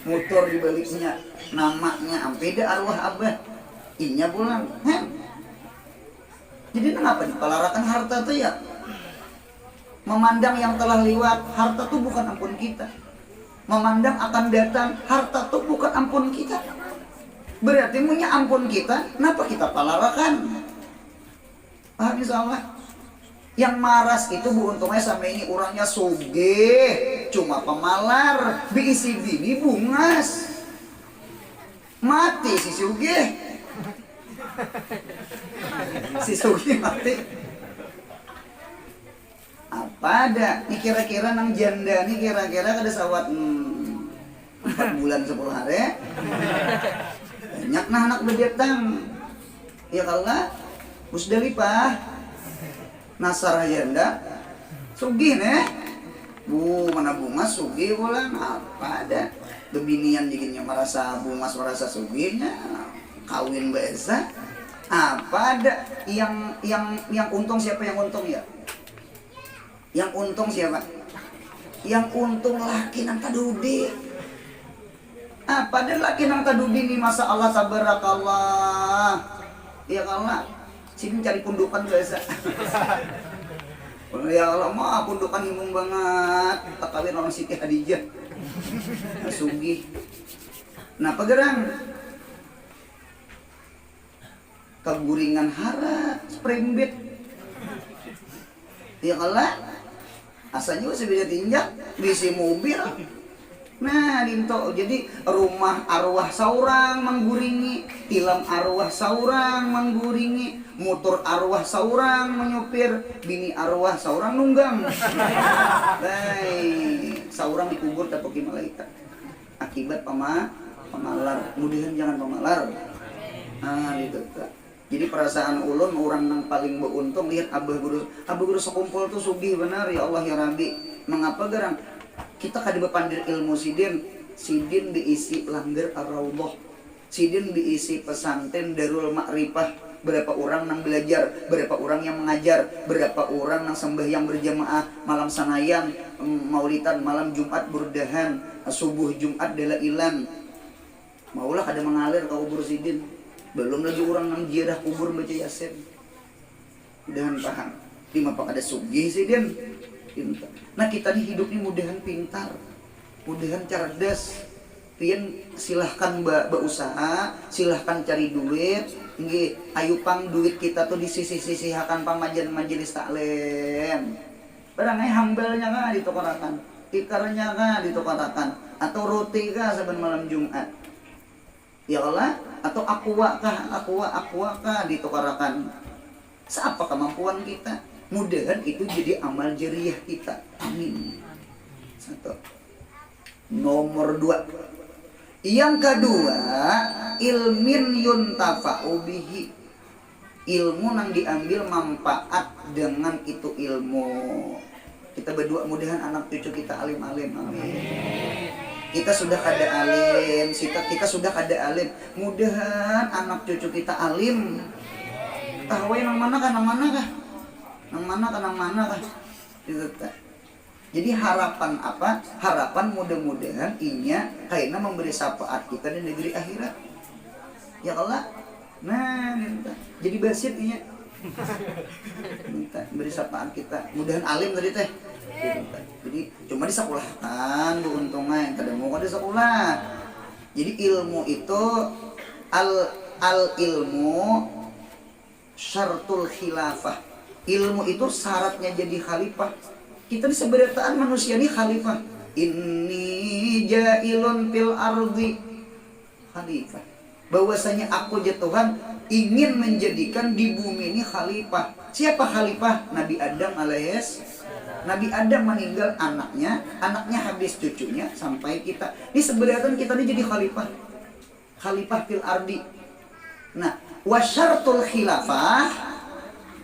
Motor dibaliknya, namanya ampeda arwah abah. Inya pulang. Jadi kenapa dipalarakan harta tuh ya? Memandang yang telah lewat, harta tuh bukan ampun kita. Memandang akan datang, harta tuh bukan ampun kita. Berarti punya ampun kita, kenapa kita palarakan? Paham insyaallah? Yang maras itu beruntungnya sampai ini orangnya sugih, cuma pemalar, diisi bini bungas. Mati si sugih. Si sugih mati. Apa ada? Ini kira-kira nang janda nih kira-kira ada sawat 4 bulan 10 hari. Banyak nah anak berdatang. Ya kalau Musdalifah Nasar janda sugih nih. Mana bunga sugih bulan apa ada? Bebinian jadinya merasa bungas merasa sugihnya kawin biasa. Apa ada yang untung siapa yang untung ya? Yang untung siapa? Yang untung laki nang kadudi. Apa ada laki nang kadudi nih masa Allah tabarakallah. Ya Allah, sini cari pundukan biasa. Ya Allah mah pundukan himung banget. Tak kawin orang Siti Hadijah. Sugih. Nah, pagerang keguringan hara springbit. Ya Allah, asalnya bisa bisa tinjak bisi mobil. Nah, dinto jadi rumah arwah saurang mengguringi, tilam arwah saurang mengguringi, motor arwah saurang menyupir, bini arwah saurang nunggang. Baik, saurang dikubur tapi malaikat. Akibat pemalar, mudahan jangan pemalar. Nah, gitu. Jadi perasaan ulun orang yang paling beruntung lihat abah guru sekumpul tuh sugih benar ya Allah ya Rabbi. Mengapa gerang? Kita kada bepandir ilmu sidin diisi langgar ar-raudhah. Sidin diisi pesantren Darul Ma'rifah. Berapa orang yang belajar, berapa orang yang mengajar, berapa orang yang sembahyang berjamaah, malam sanayan, maulidan, malam Jumat burdahan, subuh Jumat delailan. Maulah kada mengalir ke kubur sidin. Belum lagi orang yang ziarah kubur baca yasin. Mudahan paham. Lima pak ada sugih sidin. Nah kita nih hidup ini mudahan pintar, mudahan cerdas. Pian silahkan berusaha, silahkan cari duit. Nggih, ayo pang duit kita tuh disisih-sisihakan pang majelis taklim. Barangnya hambalnya kah ditukarakan, tikarnya kah ditukarakan, atau roti kah saben malam Jumat. Ya Allah, atau aqua kah ditukarakan. Seapa kemampuan kita, mudahan itu jadi amal jariah kita. Amin. Satu. Nomor 2, yang kedua, ilmin yuntafa'u bihi, ilmu yang diambil manfaat dengan itu ilmu. Kita berdua mudahan anak cucu kita alim-alim. Amin. Kita sudah kada alim, kita sudah kada alim. Mudahan anak cucu kita alim. Tahu nang mana kah? Gitu. Jadi harapan apa? Harapan mudah-mudahan inya kayaknya memberi syafaat kita di negeri akhirat. Ya Allah. Nah, minta. Jadi basit inya. Minta beri syafaat kita. Mudahan alim tadi teh. Jadi cuma disekolahkan bu untungnya yang kada mau kada sekolah. Jadi ilmu itu al ilmu syartul khilafah. Ilmu itu syaratnya jadi khalifah. Kita di seberataan manusia ini khalifah. Inni ja'ilun fil ardi khalifah. Bahwasanya aku Tuhan ingin menjadikan di bumi ini khalifah. Siapa khalifah? Nabi Adam alaihis. Nabi Adam meninggal, anaknya habis, cucunya, sampai kita. Di seberataan kita ini jadi khalifah. Khalifah fil ardi. Nah, wasyartul khilafah,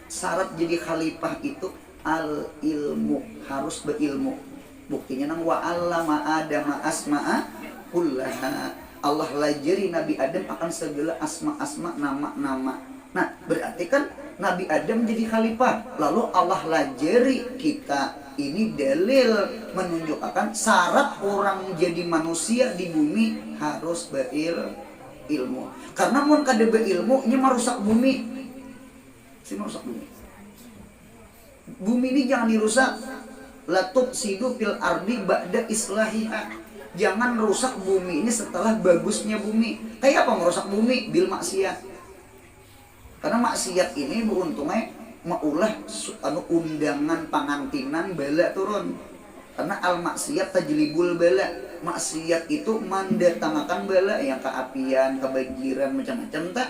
syarat jadi khalifah itu al ilmu, harus berilmu. Buktinya nang wa allama adama asma'a kullaha. Allah lajari Nabi Adam akan segala asma-asma, nama-nama. Nah, berarti kan Nabi Adam jadi khalifah. Lalu Allah lajari kita. Ini dalil menunjukkan syarat orang jadi manusia di bumi harus berilmu. Karena mun kada berilmu nya merusak bumi. Si merusak bumi. Bumi ini jangan dirusak. Latub sidu fil ardi ba'da islahiha. Jangan rusak bumi ini setelah bagusnya bumi. Kayak apa merusak bumi? Bil maksiat. Karena maksiat ini beruntungnya maulah undangan pangantinan bala turun. Karena al maksiat tajlibul bala. Maksiat itu mendatangkan bala, yang keapian, kebanjiran, macam-macam tak.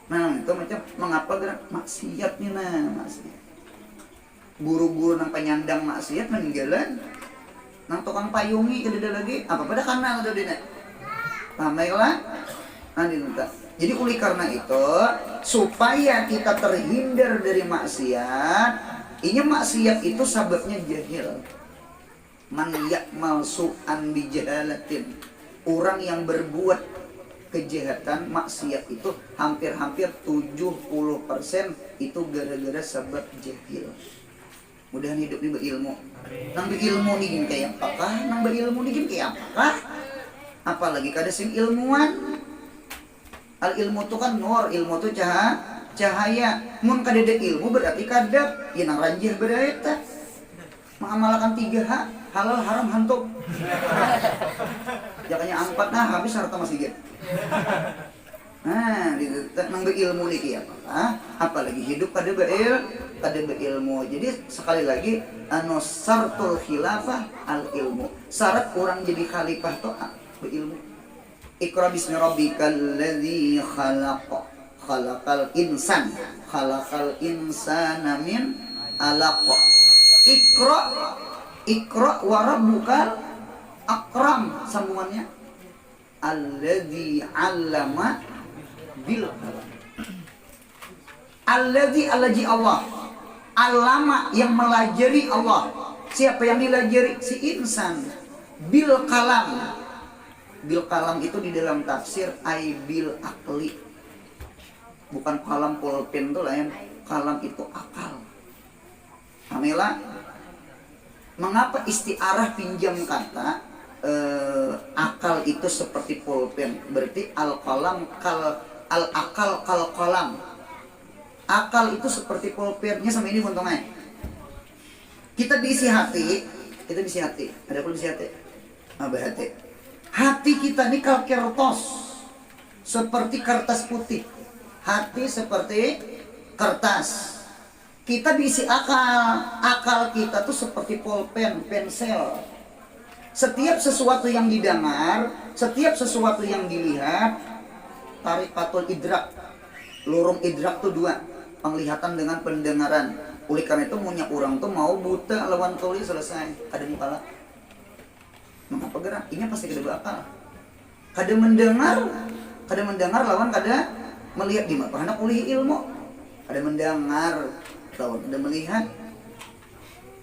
Nah, itu macam mengapa gerak maksiat nih, nah maksiat. Guru-guru nang penyandang maksiat meninggalan, nang tukang payungi kededa lagi, apa pada kanal tuh dina. Ramailah, nanti minta. Jadi oleh karena itu, supaya kita terhindar dari maksiat, ini maksiat itu sebabnya jahil. Man ya'mal su'an bijahalatin. Orang yang berbuat kejahatan, maksiat itu hampir-hampir 70% itu gara-gara sebab jahil. Mudahan hidup ini berilmu. Nang berilmu nih gini kayak apakah? Nang berilmu nih gini kayak apakah? Apalagi kada sing ilmuwan. Al ilmu itu kan nur, ilmu itu cahaya. Mun kada ada ilmu berarti kadap. Ya nang rajih bereta. Mengamalkan 3H, halal haram hantu. Jakanya 4 nah habis harta masih gitu. Nah, nang berilmu nih kayak apakah? Apalagi hidup kada berilmu. Jadi sekali lagi syartul khilafah al ilmu. Syarat orang jadi khalifah tuh berilmu. Iqra bismi rabbikal ladzi khalaqal insana min 'alaq. Iqra wa rabbukal akram, sambungannya alladzi 'allama bil qalam. Alladzi Allah. Alama yang melajari Allah. Siapa yang dilajari? Si insan. Bil qalam. Bil qalam itu di dalam tafsir ay bil akli. Bukan kalam pulpen itu lain. Kalam itu akal. Amela, mengapa istiarah pinjam kata akal itu seperti pulpen? Berarti al-qalam al-akal kal-qalam. Akal itu seperti pulpennya sama ini untungnya. Kita diisi hati. Ada pun diisi hati. Hati. Hati kita ini kal kertas. Seperti kertas putih. Hati seperti kertas. Kita diisi akal. Akal kita tuh seperti pulpen, pensel. Setiap sesuatu yang didengar, setiap sesuatu yang dilihat, tariqatul idrak. Lorong idrak tuh dua, penglihatan dengan pendengaran. Oleh karena itu punya orang tuh mau buta lawan tuli selesai. Kada mukala. Mengapa gerak? Ini pasti kada bakal. Kada mendengar lawan kada melihat. Di mana hendak ulih ilmu. Kada mendengar lawan kada melihat.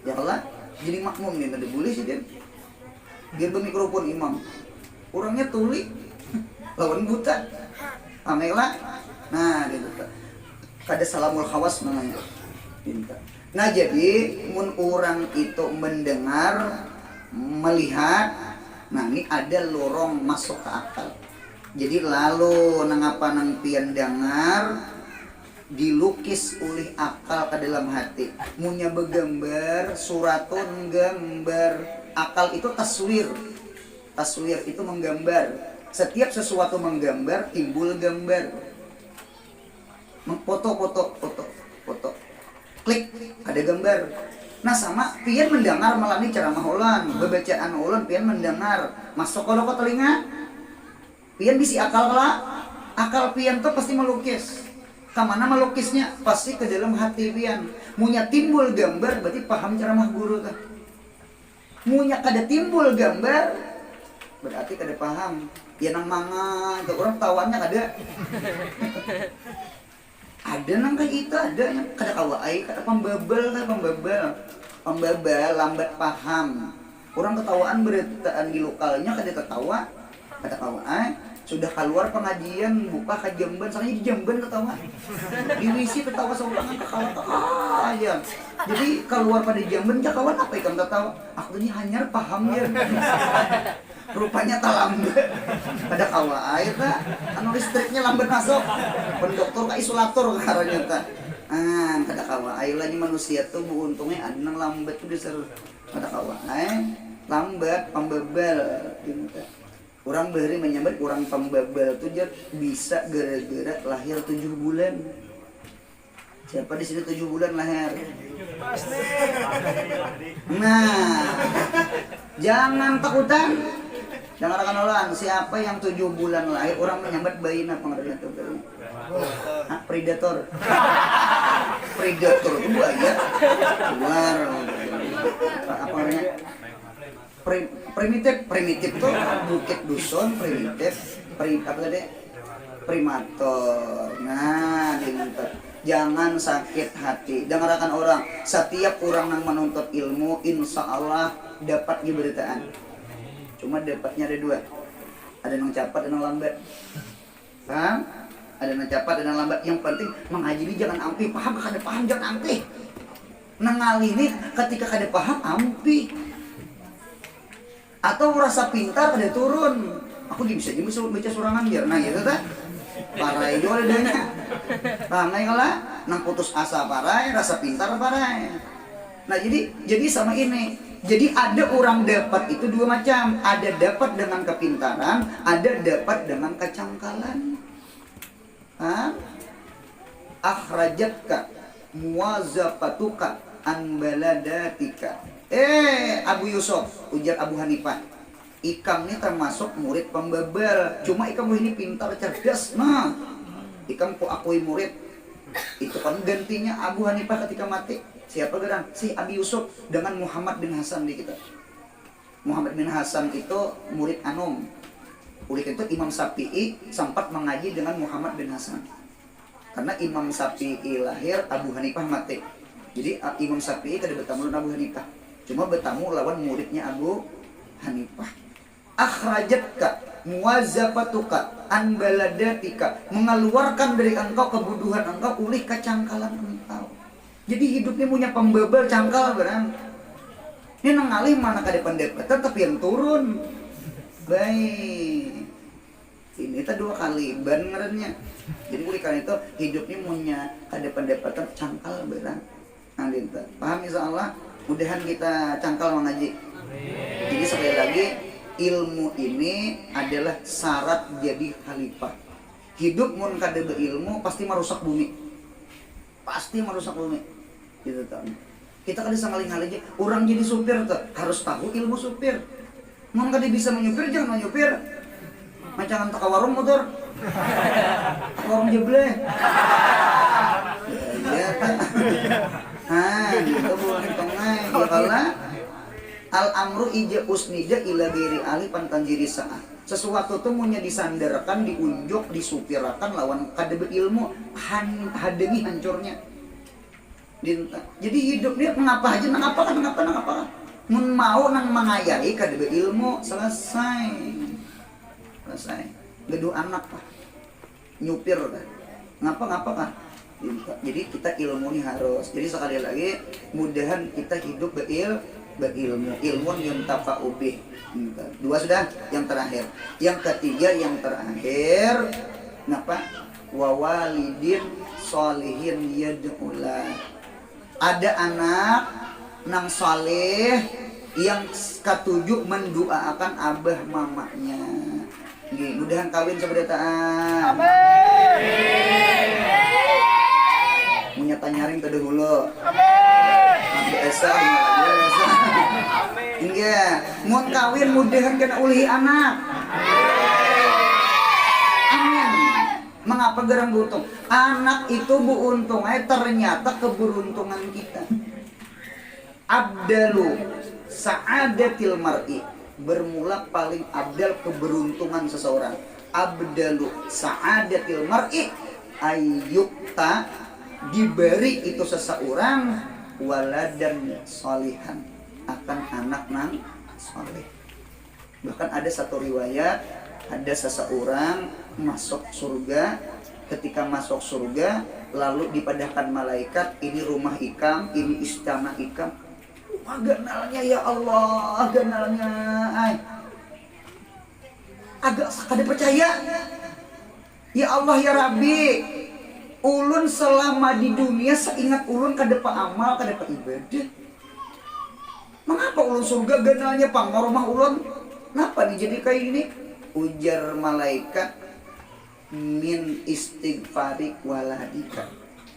Ya Allah, jadi makmum nih kada boleh sih dia. Biar bermikrofon imam. Orangnya tuli lawan buta. Amela. Nah, gitu. Kada salamul khawas namanya. Pintar. Nah, jadi mun orang itu mendengar, melihat, nah ini ada lorong masuk ke akal. Jadi lalu nangapa nang pian dengar dilukis oleh akal ke dalam hati. Munya begambar, suratun gambar. Akal itu taswir. Taswir itu menggambar. Setiap sesuatu menggambar timbul gambar. Foto. Klik, ada gambar. Nah sama pian mendengar melalui ceramah ulan, bebacaan ulan pian mendengar, masuk ke telinga. Pian bisi akal kala. Akal pian tuh pasti melukis. Kamana melukisnya? Pasti ke dalam hati pian. Munya timbul gambar berarti paham ceramah guru tuh. Munya kada timbul gambar berarti kada paham. Ya nang manga, tuh orang tawannya kada. Ada nang kayak itu, ada yang kada kawai, kada pembabel. Pembabel lambat paham. Orang ketawaan beritaan di lokalnya kada ketawa, kada kawai. Sudah keluar pengajian buka ke Jamban, soalnya di Jamban ketawa. Di WC ketawa seulangan ketawa aja. Jadi keluar pada Jamban kawan apa ikan ketawa? Aku ini hanya paham ya. Rupanya tak lambat. Pada kawa air tak, anu listriknya lambat masuk. Pendokter ka isolator karanya tak. Kada kawa air lagi manusia tuh bu untungnya ada nang lambat tuh diseru. Kada kawa air lambat pembebel. Orang beri menyambat orang pembebel tuh bisa gara-gara lahir 7 bulan. Siapa di sini 7 bulan lahir? Nah, jangan takutan. Jangan akan orang. Siapa yang 7 bulan lahir, orang menyambat bayi apa ngerti itu bayi? Predator. Predator itu buaya. Keluar. Apa namanya? Primitif tuh bukit dusun, primitif, apa tadi? Primator. Nah, diminta. Jangan sakit hati. Dengarkan orang. Setiap orang yang menuntut ilmu, insya Allah dapat diberitaan. Cuma dapatnya ada 2. Ada yang cepat, ada yang lambat. Paham? Ada yang cepat, ada yang lambat. Yang penting mengaji ini jangan ampi. Paham? Kada paham jangan ampi. Nengali ini ketika kada paham ampi. Atau rasa pintar kada turun. Aku bisa baca surangan biar nah gitu tak. Parai itu ada danya. Paham kalah? Nang putus asa parai, rasa pintar parai. Nah jadi sama ini. Jadi ada orang dapat itu 2 macam. Ada dapat dengan kepintaran, ada dapat dengan kecangkalan. Akhrajatka muwazafatuka an baladatika. Abu Yusuf, ujar Abu Hanifah. Ikam ini termasuk murid pembebel. Cuma Ikam ini pintar, cerdas. Nah, Ikam ku akui murid. Itu kan gantinya Abu Hanifah ketika mati. Siapa gerang? Si Abi Yusuf dengan Muhammad bin Hasan di kita. Muhammad bin Hasan itu murid Anum. Oleh itu Imam Syafi'i sempat mengaji dengan Muhammad bin Hasan. Karena Imam Syafi'i lahir, Abu Hanifah mati. Jadi Imam Syafi'i kada bertemu dengan Abu Hanifah. Cuma bertemu lawan muridnya Abu Hanifah. Akhrajatka muwazafatuka an baladatika, mengeluarkan dari engkau kebodohan engkau oleh kecangkalan engkau. Jadi hidupnya punya pembebel cangkal berang. Ini nengalih mana kada pendekatan tapi yang turun. Baik. Ini kita 2 kali ban ngarannya. Jadi oleh karena itu hidupnya punya kada pendekatan cangkal berang. Nah, paham insyaallah. Mudahan kita cangkal mengaji. Jadi sekali lagi ilmu ini adalah syarat jadi khalifah. Hidup mun kada beilmu pasti merusak bumi. Pasti merusak bumi. Gitu kan. Kita kada sangaling-aling aja. Orang jadi supir tuh harus tahu ilmu supir. Mun kada bisa menyupir jangan menyupir. Macangan teka warung motor. Warung jebleh. Ya, gitu boleh tengah. Ya kala al-amru ija usnija ila ghairi ali pantanjiri sa'ah. Sesuatu tuh munya disandarkan, diunjuk, disupirakan lawan kadebe ilmu hadengi hancurnya. Jadi hidup dia mengapa aja mengapa mun mau nang mengayahi kadebe ilmu selesai. Gedu anak lah. Nyupir kan. Ngapa kah? Jadi kita ilmu ini harus. Jadi sekali lagi mudahan kita hidup berilmu. Ilmun yuntafa'u bih. 2 sudah, yang terakhir. Yang ketiga yang terakhir ngapa? Wa walidin sholihin yad'ulah. Ada anak nang saleh yang ketujuh mendoakan abah mamanya. Nggih, mudahan kawin sabedataan. Amin. Munya tanyaring teu hulu. Amin. Biasa biasa. Amin. Nggih, mun kawin mudahan kana ulihi anak. Amin. Mengapa gerang beruntung? Anak itu beruntung, ternyata keberuntungan kita. Abdalu sa'adatil mar'i, bermula paling abdal keberuntungan seseorang. Abdalu sa'adatil mar'i ayyukta, diberi itu seseorang waladan solihan, akan anak nang soleh. Bahkan ada satu riwayat, ada seseorang masuk surga. Ketika masuk surga lalu dipadahkan malaikat, ini rumah ikam, ini istana ikam. Wah, ganalnya ya Allah, ganalnya agak sakade percaya. Ya Allah ya Rabbi, ulun selama di dunia seingat ulun kadepa amal, kadepa ibadah. Mengapa ulun surga ganalnya pang rumah ulun? Kenapa nih jadi kayak gini? Ujar malaikat, min istighfari waladika,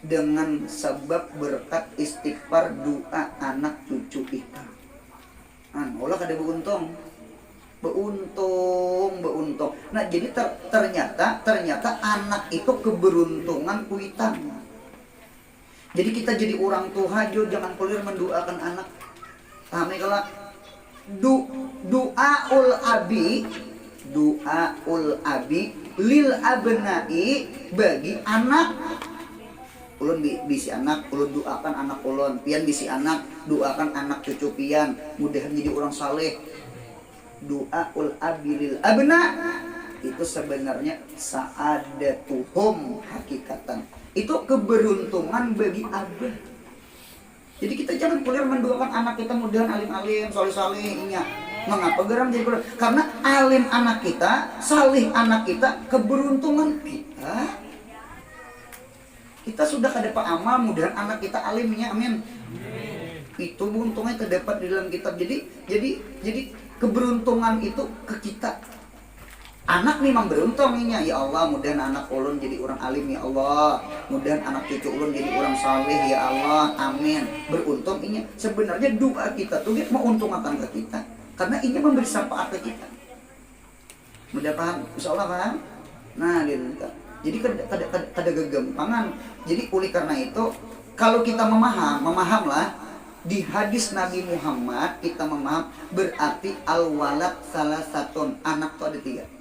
dengan sebab berkat istighfar doa anak cucu kita. Olah kada beuntung. Nah, jadi ternyata anak itu keberuntungan kuitan. Jadi kita jadi orang tua jo jangan pelir mendoakan anak. Paham kalau doaul abi lil abnai, bagi anak. Ulun bisi anak, ulun doakan anak ulun. Pian bisi anak, doakan anak cucu pian. Mudahan jadi orang saleh. Doaul abi lil abna itu sebenarnya sa'adatuhum hakikatan. Itu keberuntungan bagi abah. Jadi kita jangan kuliah mendoakan anak kita mudahan alim-alim, saleh-saleh inya. Mengapa geram jadi kurang? Karena alim anak kita, salih anak kita, keberuntungan kita. Kita sudah kadepa amal, mudahan anak kita alimnya, amin. Itu beruntungnya terdapat di dalam kitab. Jadi keberuntungan itu ke kita. Anak memang beruntungnya, ya Allah, mudahan anak ulun jadi orang alim ya Allah, mudahan anak cucu ulun jadi orang saleh ya Allah, amin. Beruntung ini sebenarnya doa kita tuh mau untung akan ke kita. Karena ini memberi syafaat ke kita. Mudah paham? Insya Allah paham? Nah, jadi kada gegampangan. Jadi oleh karena itu, kalau kita memahamlah di hadis Nabi Muhammad, kita memaham berarti al-walad salah satu, anak itu ada 3.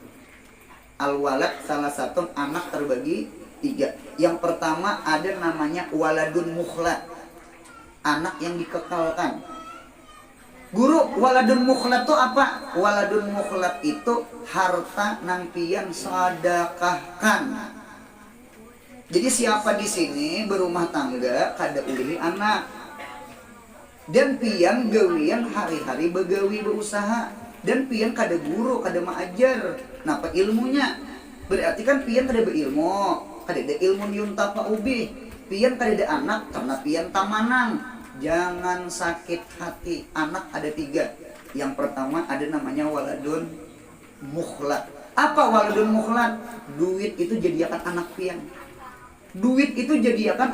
Al-walad salah satu, anak terbagi 3. Yang pertama ada namanya waladun mukhlat, anak yang dikekalkan. Guru, waladun mukhlat itu apa? Waladun mukhlat itu harta nang pian sedekahkan. Jadi siapa di sini berumah tangga kada ulihi anak, dan pian gawian hari-hari begawi berusaha, dan pian kada guru, kada maajar. Napa ilmunya? Berarti kan pian kada beilmu, kada ada ilmu yuntafa'u bih. Pian kada ada anak karena pian tamanang. Jangan sakit hati. Anak ada 3. Yang pertama ada namanya waladun mukhlat. Apa waladun mukhlat? Duit itu jadikan anak pian. Duit itu jadikan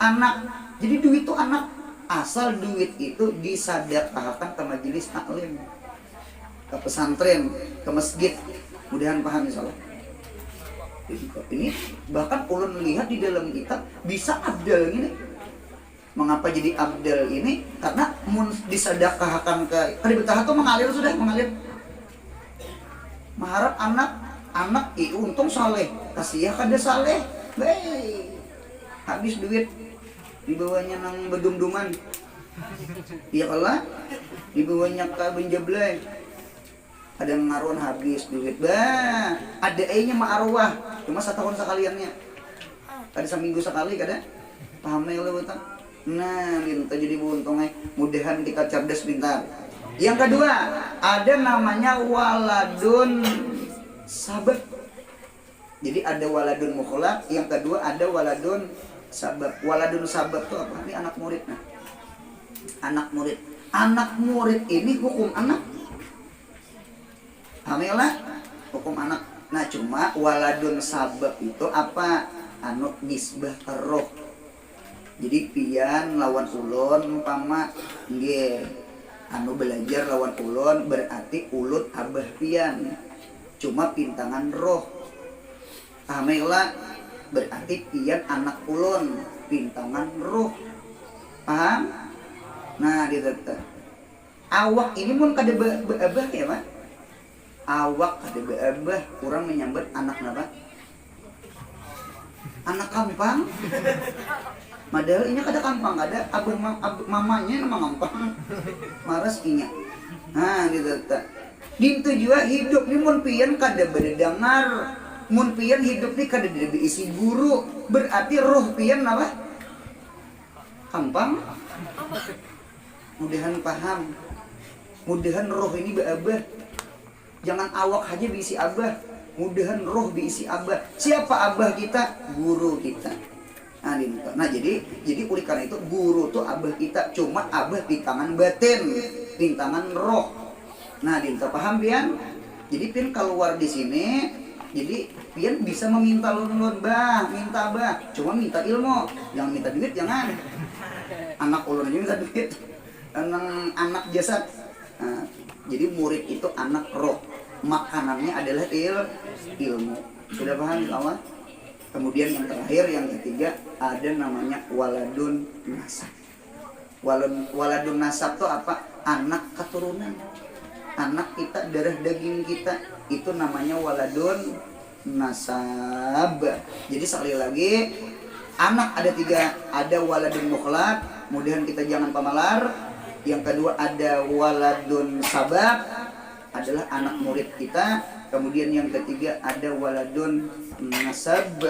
anak. Jadi duit itu anak. Asal duit itu disedekahkan ke majelis taklim, ke pesantren, ke masjid. Mudahan paham insyaallah. Ini bahkan ulun melihat di dalam kitab bisa abdal ini. Mengapa jadi abdal ini? Karena mun disedekahkan ke betah tuh mengalir sudah mengalir. Mengharap anak untung saleh, kasih kada saleh, habis duit dibawanya nang bedum-duman. Iya kalah dibawanya ke benjablay. Ada ngaruan habis duit, ada nya ma'arwah, cuma setahun sekaliannya, ada seminggu sekali kada, paham ya lo betul. Nah, minta jadi buntongnya, mudahan kita cerdas pintar. Yang kedua, ada namanya waladun sabab. Jadi ada waladun mukhlaq, yang kedua ada waladun sabab. Waladun sabab itu apa? Ini anak murid. Nah, anak murid ini hukum anak. Hamilah hukum anak. Nah, cuma waladun sabab itu apa? Anu nisbah roh. Jadi pian lawan ulun umpama nggih anu belajar lawan ulun berarti ulun abah pian. Cuma pintangan roh. Hamilah berarti pian anak ulun pintangan roh. Paham? Nah, gitu. Awak ini pun kada beabah ya, Pak. Awak kada beabah, kurang menyambut anak napa? Anak kampang. Padahal ini kada kampang, kada abah mamanya nama kampang. Maras inya. Nah, gitu. Dintu juga hidup ni mun pian kada berdengar. Mun pian hidup ni kada diisi guru, berarti roh pian napa? Kampang. Mudahan paham. Mudahan roh ini beabah. Jangan awak aja diisi abah. Mudahan roh diisi abah. Siapa abah kita? Guru kita. Nah, jadi oleh karena itu guru tuh abah kita. Cuma abah di tangan batin, di tangan roh. Nah, dinta paham pian? Jadi pian keluar di sini, jadi pian bisa meminta lun bah, minta bah. Cuma minta ilmu, jangan minta duit, jangan. Anak ulun aja minta duit. Anak jasad. Nah, jadi murid itu anak roh. Makanannya adalah ilmu. Sudah paham kawan? Kemudian yang terakhir, yang ketiga, ada namanya waladun nasab. Waladun nasab itu apa? Anak keturunan. Anak kita, darah daging kita, itu namanya waladun nasab. Jadi sekali lagi, anak ada tiga. Ada waladun mukhlaq, kemudian kita jangan pamalar. Yang kedua ada waladun sabab, adalah anak murid kita. Kemudian yang ketiga ada waladun nasab.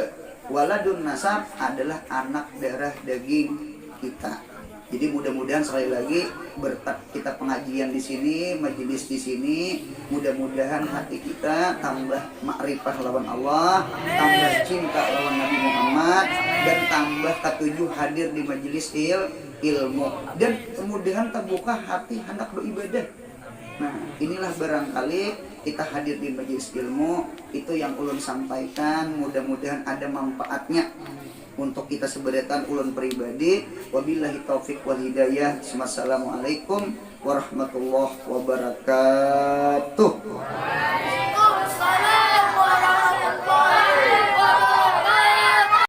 Waladun nasab adalah anak darah daging kita. Jadi mudah-mudahan sekali lagi berkat kita pengajian di sini, majelis di sini, mudah-mudahan hati kita tambah makrifah lawan Allah, tambah cinta lawan Nabi Muhammad, dan tambah ketujuh hadir di majelis ilmu, dan kemudian terbuka hati hendak beribadah. Nah, inilah barangkali kita hadir di majelis ilmu, itu yang ulun sampaikan, mudah-mudahan ada manfaatnya untuk kita seberetan ulun pribadi. Wabillahi taufik wal hidayah. Wassalamualaikum warahmatullahi wabarakatuh.